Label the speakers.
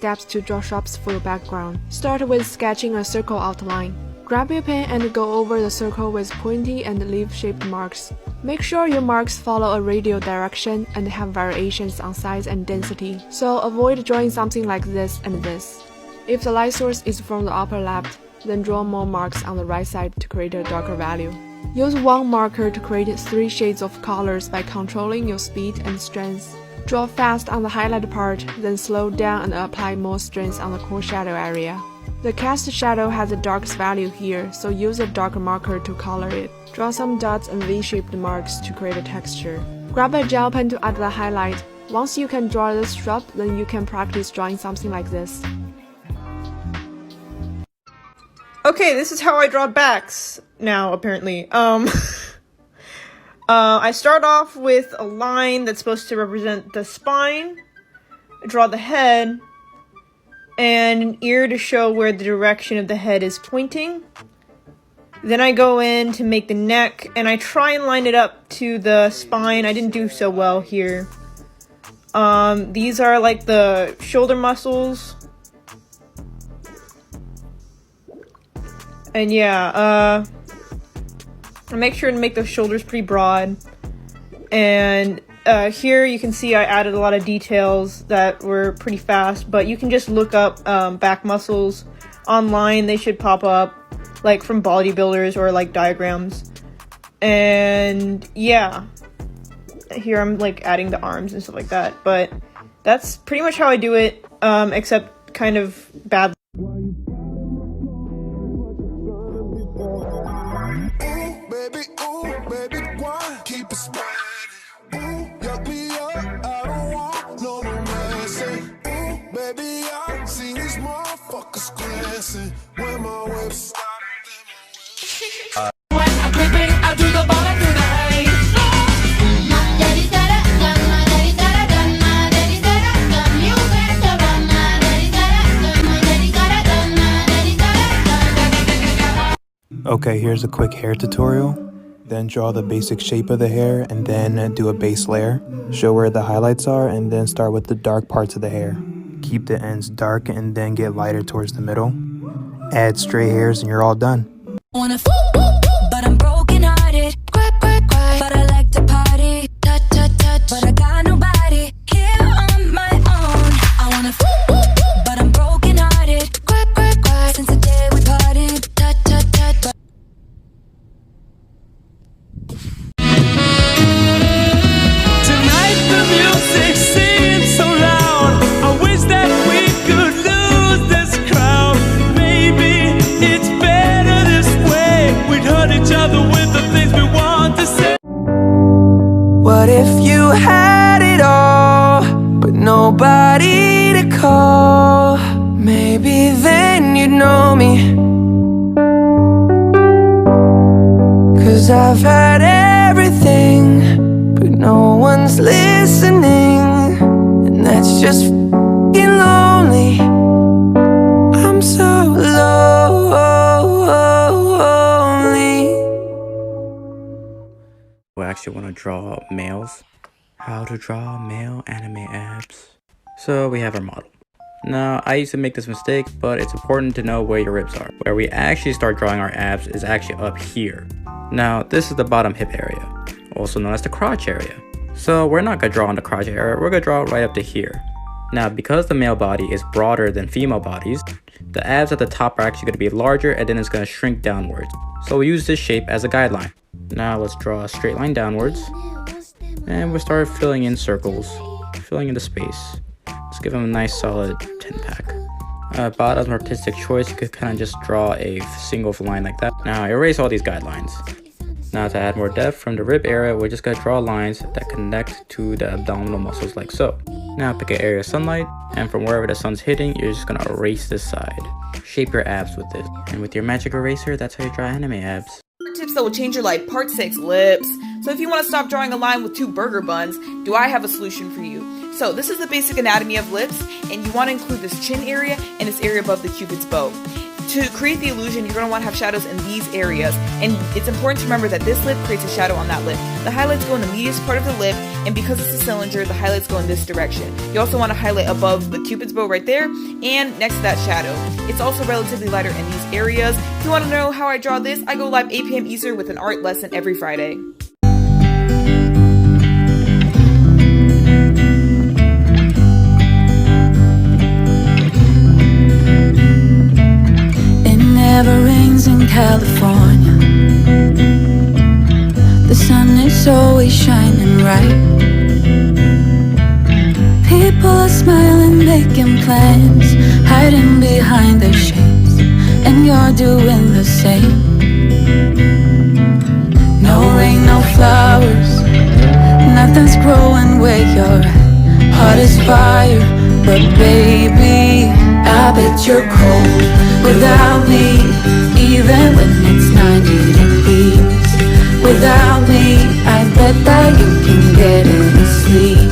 Speaker 1: steps to draw shapes for your background. Start with sketching a circle outline. Grab your pen and go over the circle with pointy and leaf-shaped marks. Make sure your marks follow a radial direction and have variations on size and density, so avoid drawing something like this and this. If the light source is from the upper left, then draw more marks on the right side to create a darker value. Use one marker to create 3 shades of colors by controlling your speed and strength. Draw fast on the highlight part, then slow down and apply more strength on the core shadow area. The cast shadow has the darkest value here, so use a darker marker to color it. Draw some dots and V-shaped marks to create a texture. Grab a gel pen to add the highlight. Once you can draw this shrub, then you can practice drawing something like this.
Speaker 2: Okay, this is how I draw backs now, apparently. I start off with a line that's supposed to represent the spine. I draw the head, and an ear to show where the direction of the head is pointing. Then I go in to make the neck, and I try and line it up to the spine. I didn't do so well here. These are like the shoulder muscles. And yeah, I make sure to make those shoulders pretty broad. And here you can see I added a lot of details that were pretty fast, but you can just look up back muscles online. They should pop up, like from bodybuilders or like diagrams. And yeah, here I'm like adding the arms and stuff like that, but that's pretty much how I do it, except kind of bad.
Speaker 3: Okay, here's a quick hair tutorial. Then draw the basic shape of the hair and then do a base layer. Show where the highlights are and then start with the dark parts of the hair. Keep the ends dark and then get lighter towards the middle. Add stray hairs and you're all done.
Speaker 4: But I'm broken hearted. Cry, but I like to party. But I got nobody here on my own. I wanna but I'm broken hearted. Cry, since the day we parted. But
Speaker 5: tonight the music seems so loud. I wish that we could lose this crowd. Maybe it's better this way. We'd hurt each other with the things we want to say.
Speaker 6: What if you had it all, but nobody to call? Maybe then you'd know me. 'Cause I've had everything, but no one's listening, and that's just f***ing lonely. I'm so lonely.
Speaker 7: We actually want to draw males. How to draw male anime abs. So we have our model. Now, I used to make this mistake, but it's important to know where your ribs are. Where we actually start drawing our abs is actually up here. Now, this is the bottom hip area, also known as the crotch area. So we're not going to draw on the crotch area, we're going to draw right up to here. Now, because the male body is broader than female bodies, the abs at the top are actually going to be larger and then it's going to shrink downwards. So we use this shape as a guideline. Now let's draw a straight line downwards. And we'll start filling in circles, filling in the space. Let's give them a nice solid 10 pack. Bottom's artistic choice, you could kind of just draw a single line like that. Now erase all these guidelines. Now to add more depth from the rib area, we're just going to draw lines that connect to the abdominal muscles like so. Now pick an area of sunlight, and from wherever the sun's hitting, you're just going to erase this side. Shape your abs with this. And with your magic eraser, that's how you draw anime abs.
Speaker 8: Tips that will change your life. Part 6, lips. So if you want to stop drawing a line with 2 burger buns, do I have a solution for you? So this is the basic anatomy of lips, and you want to include this chin area and this area above the cupid's bow. To create the illusion, you're going to want to have shadows in these areas, and it's important to remember that this lip creates a shadow on that lip. The highlights go in the medius part of the lip, and because it's a cylinder, the highlights go in this direction. You also want to highlight above the cupid's bow right there, and next to that shadow. It's also relatively lighter in these areas. If you want to know how I draw this, I go live 8 p.m. Eastern with an art lesson every Friday.
Speaker 4: Never rains in California. The sun is always shining bright. People are smiling, making plans, hiding behind their shades, and you're doing the same. No rain, no flowers, nothing's growing where you're at. Heart is fire, but baby, I bet you're cold without me, even when it's 90 degrees. Without me, I bet that you can get any sleep.